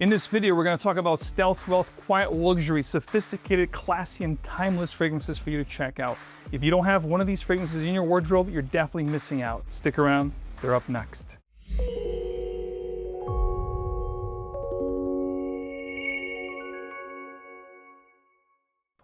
In this video, we're going to talk about stealth wealth, quiet luxury, sophisticated, classy, and timeless fragrances for you to check out. If you don't have one of these fragrances in your wardrobe, you're definitely missing out. Stick around, they're up next.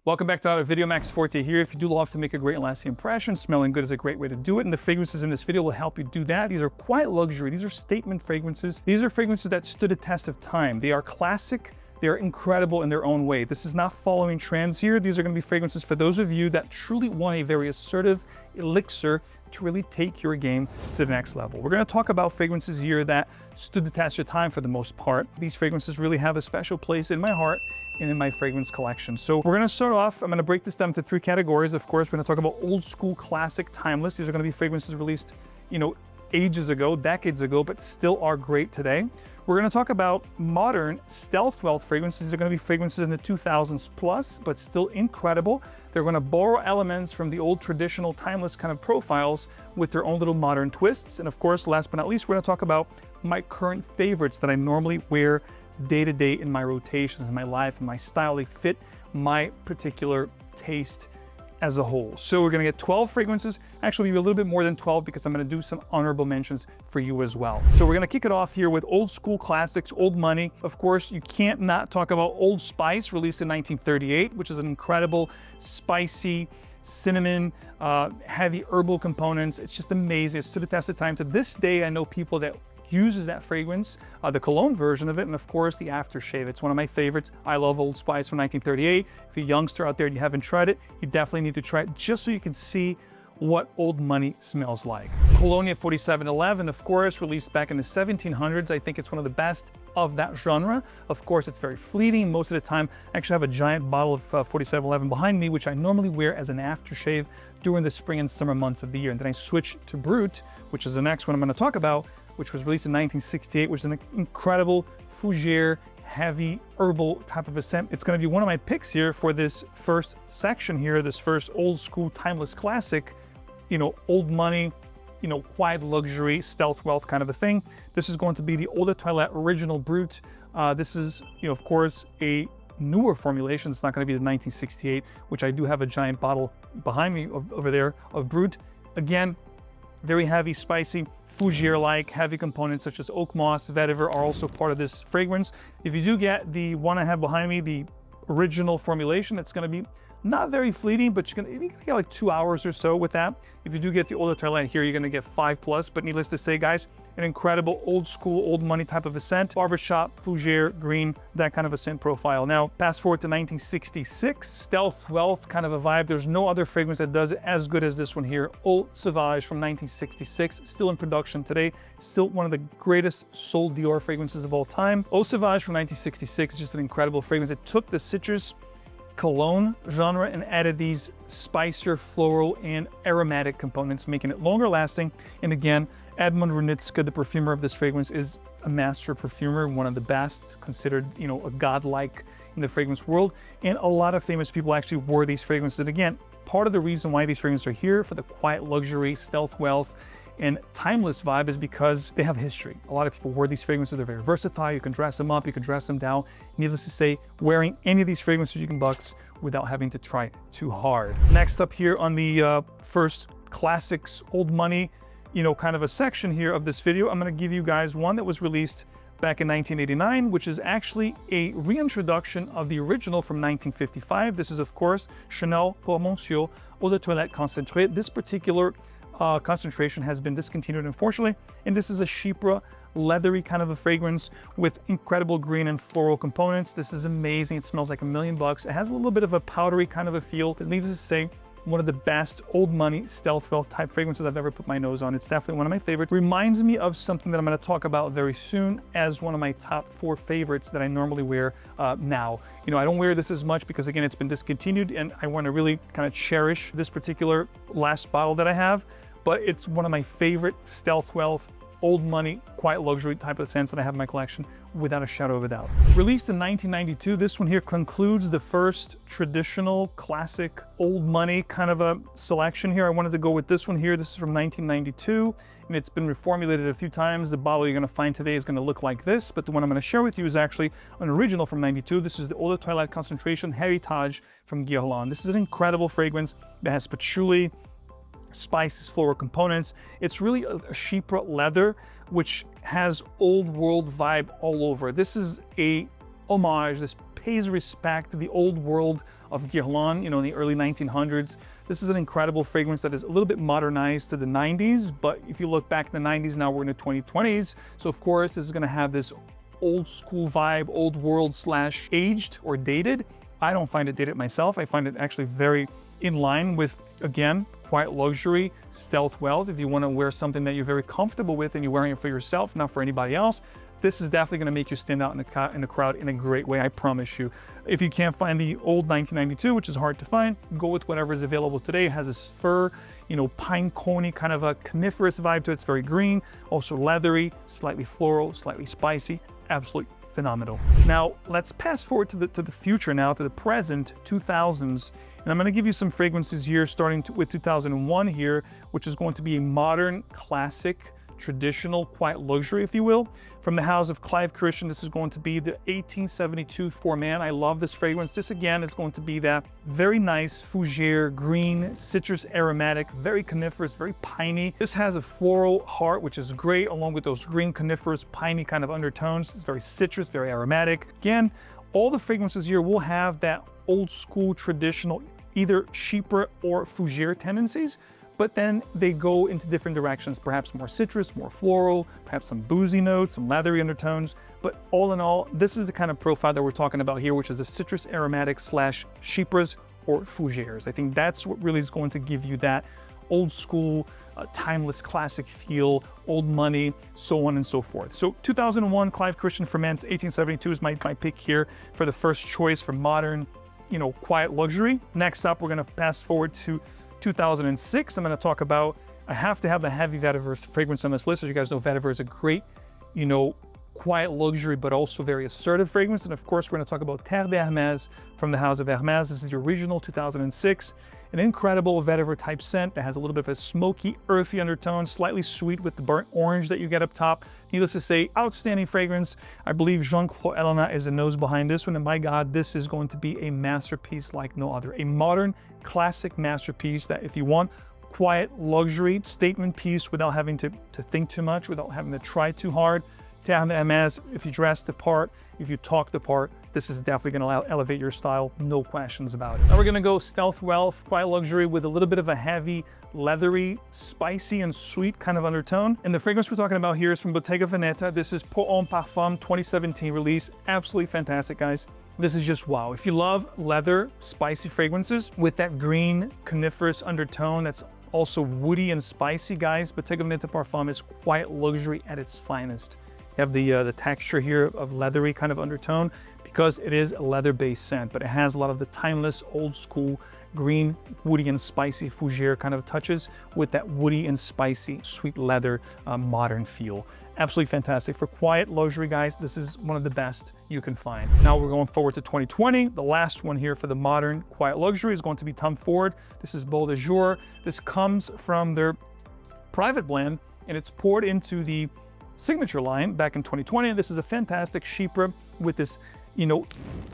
Welcome back to another video. Max Forti here. If you do love to make a great and lasting impression, smelling good is a great way to do it, and the fragrances in this video will help you do that. These are quiet luxury. These are statement fragrances. These are fragrances that stood the test of time. They are classic. They are incredible in their own way. This is not following trends here. These are going to be fragrances for those of you that truly want a very assertive elixir to really take your game to the next level. We're going to talk about fragrances here that stood the test of time for the most part. These fragrances really have a special place in my heart and in my fragrance collection. So we're going to start off, I'm going to break this down into three categories. Of course, we're going to talk about old school, classic, timeless. These are going to be fragrances released, ages ago, decades ago, but still are great today. We're going to talk about modern stealth wealth fragrances. These are going to be fragrances in the 2000s plus, but still incredible. They're going to borrow elements from the old traditional timeless kind of profiles with their own little modern twists. And of course, last but not least, we're going to talk about my current favorites that I normally wear day to day in my rotations, in my life, in my style. They fit my particular taste as a whole. So we're going to get 12 fragrances, actually maybe a little bit more than 12 because I'm going to do some honorable mentions for you as well. So we're going to kick it off here with old school classics, old money. Of course, you can't not talk about Old Spice, released in 1938, which is an incredible, spicy, cinnamon, heavy herbal components. It's just amazing. It's stood the test of time. To this day, I know people that uses that fragrance, the cologne version of it, and of course the aftershave. It's one of my favorites. I love Old Spice from 1938. If you're a youngster out there and you haven't tried it, you definitely need to try it just so you can see what old money smells like. Cologne 4711, of course, released back in the 1700s. I think it's one of the best of that genre. Of course, it's very fleeting most of the time. I actually have a giant bottle of 4711 behind me, which I normally wear as an aftershave during the spring and summer months of the year. And then I switch to Brut, which is the next one I'm going to talk about, which was released in 1968, which is an incredible fougere, heavy herbal type of a scent. It's going to be one of my picks here for this first section here, this first old school timeless classic, old money, quiet luxury, stealth wealth kind of a thing. This is going to be the Eau de Toilette Original Brut. This is, of course, a newer formulation. It's not going to be the 1968, which I do have a giant bottle behind me over there of Brut. Again, very heavy, spicy, fougere-like, heavy components such as oak moss, vetiver are also part of this fragrance. If you do get the one I have behind me, the original formulation, it's going to be not very fleeting, but you're going to get like 2 hours or so with that. If you do get the Eau de Toilette here, you're going to get 5+, but needless to say, guys, an incredible old school, old money type of a scent. Barbershop, fougere, green, that kind of a scent profile. Now, fast forward to 1966, stealth wealth kind of a vibe. There's no other fragrance that does it as good as this one here. 𝐿 from 1966, still in production today. Still one of the greatest sold Dior fragrances of all time. 𝐿 from 1966 is just an incredible fragrance. It took the citrus cologne genre and added these spicier, floral, and aromatic components, making it longer lasting. And again, Edmund Runitzka, the perfumer of this fragrance, is a master perfumer, one of the best, considered, a godlike in the fragrance world. And a lot of famous people actually wore these fragrances. And again, part of the reason why these fragrances are here for the quiet luxury, stealth wealth, and timeless vibe is because they have history. A lot of people wear these fragrances. They're very versatile. You can dress them up, you can dress them down. Needless to say, wearing any of these fragrances you can bucks without having to try too hard. Next up here on the first classics, old money, kind of a section here of this video, I'm going to give you guys one that was released back in 1989, which is actually a reintroduction of the original from 1955. This is, of course, Chanel Pour Monsieur Eau de Toilette Concentré. This particular concentration has been discontinued, unfortunately, and this is a chypre, leathery kind of a fragrance with incredible green and floral components. This is amazing. It smells like $1,000,000. It has a little bit of a powdery kind of a feel, but needless to say, one of the best old money stealth wealth type fragrances I've ever put my nose on. It's definitely one of my favorites. Reminds me of something that I'm going to talk about very soon as one of my top 4 favorites that I normally wear now. I don't wear this as much because, again, it's been discontinued, and I want to really kind of cherish this particular last bottle that I have. But it's one of my favorite stealth wealth old money, quiet luxury type of scents that I have in my collection, without a shadow of a doubt. Released in 1992, this one here concludes the first traditional classic old money kind of a selection here. I wanted to go with this one here. This is from 1992, and it's been reformulated a few times. The bottle you're gonna find today is gonna look like this, but the one I'm gonna share with you is actually an original from 92. This is the Eau de Toilette Concentration 𝐒𝐥𝐿 from Ghalon. This is an incredible fragrance that has patchouli, spices, floral components. It's really a chypre leather, which has old world vibe all over. This is a homage. This pays respect to the old world of Ghalon, you know, in the early 1900s. This is an incredible fragrance that is a little bit modernized to the 90s, but if you look back in the 90s, now we're in the 2020s. So of course, this is gonna have this old school vibe, old world / aged or dated. I don't find it dated myself. I find it actually very in line with, again, quiet luxury, stealth wealth. If you want to wear something that you're very comfortable with and you're wearing it for yourself, not for anybody else, this is definitely going to make you stand out in the crowd in a great way, I promise you. If you can't find the old 1992, which is hard to find, go with whatever is available today. It has this fir, you know, pine coney kind of a coniferous vibe to it. It's very green, also leathery, slightly floral, slightly spicy. Absolutely phenomenal. Now let's pass forward to the future now, to the present 2000s. And I'm going to give you some fragrances here, starting with 2001 here, which is going to be a modern, classic, traditional, quiet luxury, if you will. From the house of 𝐒𝐿, this is going to be the 1872 For Man. I love this fragrance. This, again, is going to be that very nice fougere, green, citrus aromatic, very coniferous, very piney. This has a floral heart, which is great, along with those green, coniferous, piney kind of undertones. It's very citrus, very aromatic. Again, all the fragrances here will have that old school, traditional, either chypre or fougere tendencies, but then they go into different directions, perhaps more citrus, more floral, perhaps some boozy notes, some leathery undertones. But all in all, this is the kind of profile that we're talking about here, which is the citrus aromatic / chypres or fougeres. I think that's what really is going to give you that old school, timeless classic feel, old money, so on and so forth. So 2001, 𝐒𝐿 For Man's 1872 is my pick here for the first choice for modern, you know, quiet luxury. Next up, we're gonna pass forward to 2006. I'm gonna talk about, I have to have the heavy vetiver fragrance on this list. As you guys know, vetiver is a great, you know, quiet luxury, but also very assertive fragrance. And of course, we're gonna talk about Terre d'Hermès from the house of Hermès. This is the original 2006. An incredible vetiver type scent that has a little bit of a smoky, earthy undertone, slightly sweet with the burnt orange that you get up top. Needless to say, outstanding fragrance. I believe Jean-Claude Ellena is the nose behind this one, and my God, this is going to be a masterpiece like no other. A modern, classic masterpiece that if you want quiet luxury statement piece without having to think too much, without having to try too hard, Terre d'Hermès, if you dress the part, if you talk the part, this is definitely going to elevate your style, no questions about it. Now we're going to go stealth wealth, quiet luxury with a little bit of a heavy, leathery, spicy and sweet kind of undertone. And the fragrance we're talking about here is from Bottega Veneta. This is Pour Homme Parfum 2017 release. Absolutely fantastic, guys. This is just wow. If you love leather, spicy fragrances with that green coniferous undertone that's also woody and spicy, guys, Bottega Veneta Parfum is quiet luxury at its finest. You have the texture here of leathery kind of undertone because it is a leather-based scent, but it has a lot of the timeless, old school, green, woody and spicy fougere kind of touches with that woody and spicy, sweet leather, modern feel. Absolutely fantastic. For quiet luxury, guys, this is one of the best you can find. Now we're going forward to 2020. The last one here for the modern quiet luxury is going to be Tom Ford. This is Beau de Jour. This comes from their private blend, and it's poured into the signature line back in 2020. This is a fantastic chypre with this, you know,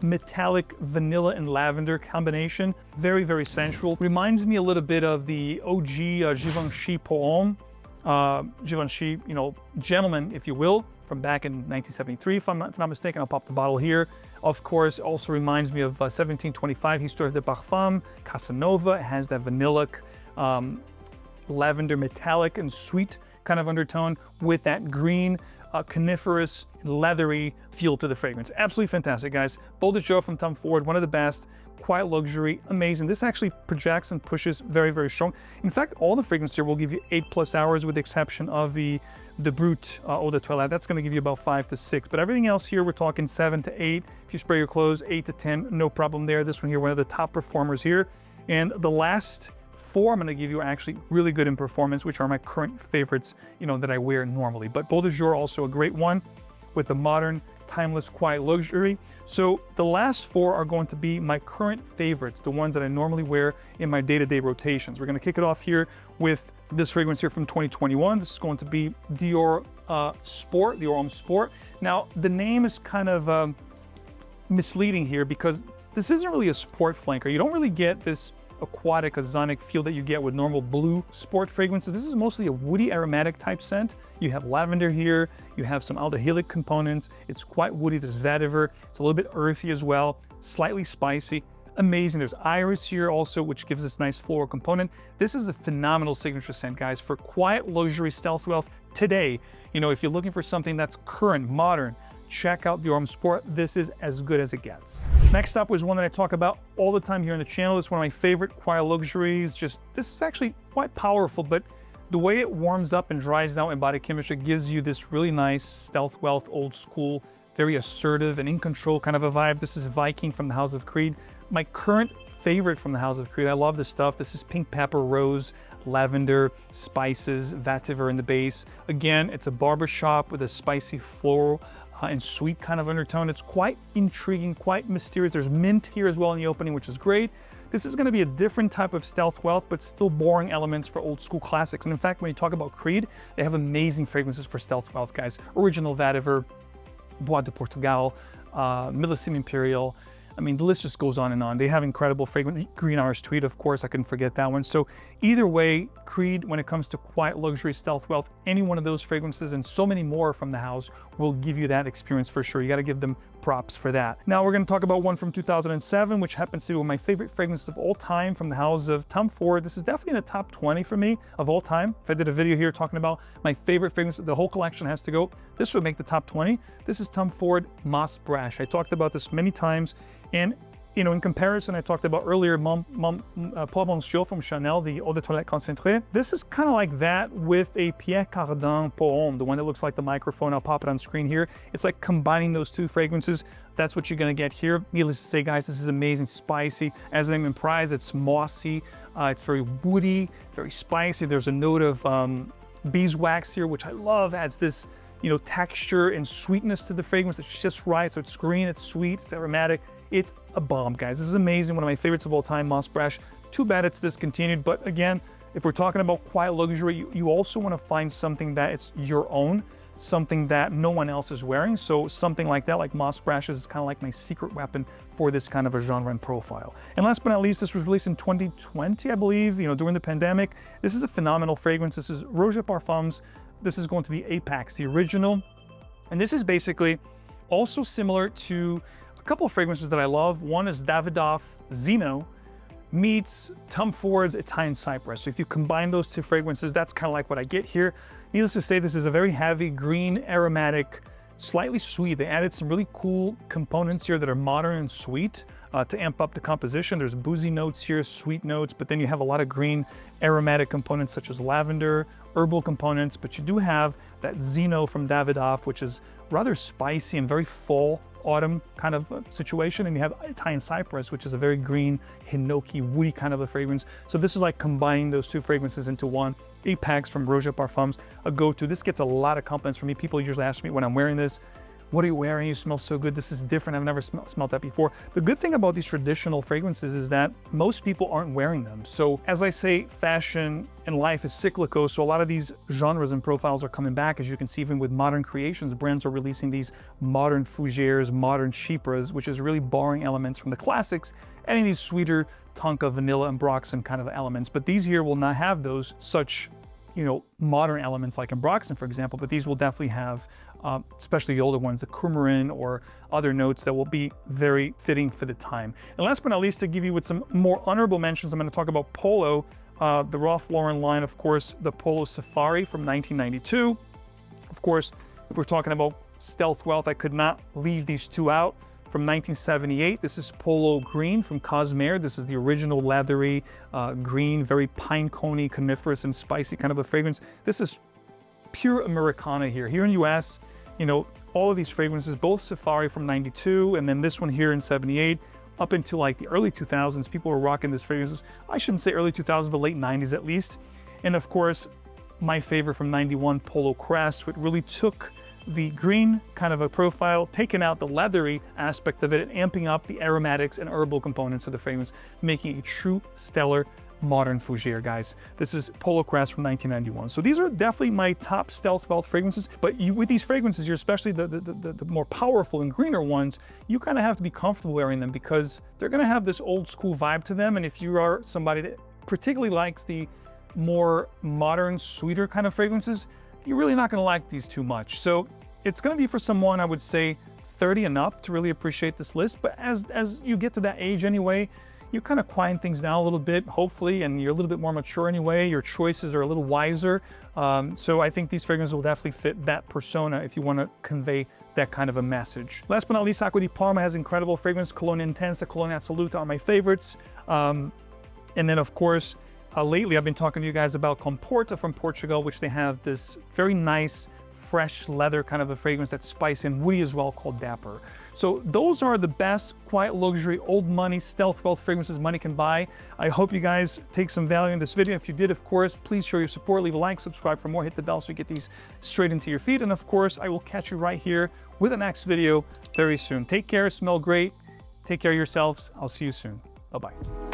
metallic vanilla and lavender combination. Very, very sensual. Reminds me a little bit of the OG Givenchy Pour Homme, Givenchy, you know, gentleman, if you will, from back in 1973, if I'm not mistaken. I'll pop the bottle here. Of course, also reminds me of 1725 Histoires de Parfum, Casanova. It has that vanilla, lavender, metallic and sweet kind of undertone with that green, coniferous, leathery feel to the fragrance. Absolutely fantastic, guys. Beau de Jour from Tom Ford, one of the best. Quiet luxury, amazing. This actually projects and pushes very, very strong. In fact, all the fragrances here will give you 8+ hours with the exception of the Brut Eau de Toilette. That's going to give you about 5 to 6. But everything else here, we're talking 7 to 8. If you spray your clothes, 8 to 10, no problem there. This one here, one of the top performers here. And the last 4 I'm going to give you are actually really good in performance, which are my current favorites, you know, that I wear normally. But Beau de Jour also a great one with the modern, timeless, quiet luxury. So the last 4 are going to be my current favorites, the ones that I normally wear in my day-to-day rotations. We're going to kick it off here with this fragrance here from 2021. This is going to be Dior Sport, Dior Sport. Now, the name is kind of misleading here because this isn't really a sport flanker. You don't really get this aquatic, ozonic feel that you get with normal blue sport fragrances. This is mostly a woody aromatic type scent. You have lavender here, you have some aldehydic components. It's quite woody, there's vetiver. It's a little bit earthy as well, slightly spicy. Amazing. There's iris here also, which gives this nice floral component. This is a phenomenal signature scent, guys, for quiet luxury stealth wealth today. You know, if you're looking for something that's current, modern, check out Dior Sport. This is as good as it gets. Next up was one that I talk about all the time here on the channel. It's one of my favorite quiet luxuries. Just, this is actually quite powerful, but the way it warms up and dries down embody chemistry gives you this really nice stealth wealth, old school, very assertive and in control kind of a vibe. This is Viking from the House of Creed. My current favorite from the House of Creed. I love this stuff. This is pink pepper, rose, lavender, spices, vetiver in the base. Again, it's a barbershop with a spicy floral and sweet kind of undertone. It's quite intriguing, quite mysterious. There's mint here as well in the opening, which is great. This is going to be a different type of stealth wealth, but still boring elements for old school classics. And in fact, when you talk about Creed, they have amazing fragrances for stealth wealth, guys. Original vetiver, Bois de Portugal, Millésime Imperial. I mean, the list just goes on and on. They have incredible fragrance. Green Irish Tweed, of course, I couldn't forget that one. So either way, Creed, when it comes to quiet luxury, stealth wealth, any one of those fragrances and so many more from the house will give you that experience for sure. You got to give them props for that. Now we're going to talk about one from 2007, which happens to be one of my favorite fragrances of all time from the house of Tom Ford. This is definitely in the top 20 for me of all time. If I did a video here talking about my favorite fragrance, the whole collection has to go. This would make the top 20. This is Tom Ford Mas Brash. I talked about this many times. And, you know, in comparison, I talked about earlier Paul Monsieur from Chanel, the Eau de Toilette Concentré. This is kind of like that with a Pierre Cardin Pomme, the one that looks like the microphone. I'll pop it on screen here. It's like combining those two fragrances. That's what you're going to get here. Needless to say, guys, this is amazing, spicy. As the name implies, it's mossy. It's very woody, very spicy. There's a note of beeswax here, which I love. Adds this, you know, texture and sweetness to the fragrance. It's just right. So it's green, it's sweet, it's aromatic. It's a bomb, guys. This is amazing. One of my favorites of all time, Mas Brash. Too bad it's discontinued. But again, if we're talking about quiet luxury, you also want to find something that it's your own, something that no one else is wearing. So something like that, like Mas Brash, is kind of like my secret weapon for this kind of a genre and profile. And last but not least, this was released in 2020, I believe, you know, during the pandemic. This is a phenomenal fragrance. This is Rouge Parfums. This is going to be Apex, the original. And this is basically also similar to a couple of fragrances that I love. One is Davidoff Zeno meets Tom Ford's Italian Cypress. So if you combine those two fragrances, that's kind of like what I get here. Needless to say, this is a very heavy green, aromatic, slightly sweet. They added some really cool components here that are modern and sweet to amp up the composition. There's boozy notes here, sweet notes, but then you have a lot of green aromatic components such as lavender, herbal components, but you do have that Zeno from Davidoff, which is rather spicy and very fall, autumn kind of situation. And you have Italian Cypress, which is a very green, hinoki, woody kind of a fragrance. So this is like combining those two fragrances into one. Apex from Rouge Parfums, a go-to. This gets a lot of compliments from me. People usually ask me when I'm wearing this, what are you wearing? You smell so good. This is different. I've never smelled that before. The good thing about these traditional fragrances is that most people aren't wearing them. So as I say, fashion and life is cyclical. So a lot of these genres and profiles are coming back. As you can see, even with modern creations, brands are releasing these modern fougères, modern chypres, which is really borrowing elements from the classics, adding these sweeter tonka, vanilla, and Ambroxan kind of elements. But these here will not have those such, you know, modern elements like Ambroxan, for example, but these will definitely have, especially the older ones, the coumarin or other notes that will be very fitting for the time. And last but not least, to give you with some more honorable mentions, I'm going to talk about Polo, the Ralph Lauren line, of course, the Polo Safari from 1992. Of course, if we're talking about stealth wealth, I could not leave these two out. From 1978, this is Polo Green from Cosmere. This is the original leathery green, very pine coney, coniferous and spicy kind of a fragrance. This is pure Americana here. Here in US, you know, all of these fragrances, both Safari from 92 and then this one here in 78, up into like the early 2000s, people were rocking this fragrance. I shouldn't say early 2000s, but late 90s at least. And of course, my favorite from 91, Polo Crest, which really took the green kind of a profile, taking out the leathery aspect of it, and amping up the aromatics and herbal components of the fragrance, making a true stellar modern fougere, guys. This is Polo Crest from 1991. So these are definitely my top stealth wealth fragrances, but with these fragrances, you're especially the more powerful and greener ones, you kind of have to be comfortable wearing them because they're gonna have this old school vibe to them. And if you are somebody that particularly likes the more modern, sweeter kind of fragrances, you're really not gonna like these too much. So it's gonna be for someone, I would say, 30 and up to really appreciate this list. But as you get to that age anyway, you kind of quiet things down a little bit, hopefully, and you're a little bit more mature anyway. Your choices are a little wiser. So I think these fragrances will definitely fit that persona if you want to convey that kind of a message. Last but not least, Acqua di Parma has incredible fragrance. Cologne Intensa, Cologne Assoluta are my favorites. And then, of course, lately I've been talking to you guys about Comporta from Portugal, which they have this very nice, fresh leather kind of a fragrance that's spicy and woody as well, called Dapper. So those are the best quiet luxury, old money, stealth wealth fragrances money can buy. I hope you guys take some value in this video. If you did, of course, please show your support, leave a like, subscribe for more, hit the bell so you get these straight into your feed. And of course, I will catch you right here with the next video very soon. Take care, smell great, take care of yourselves. I'll see you soon. Bye-bye.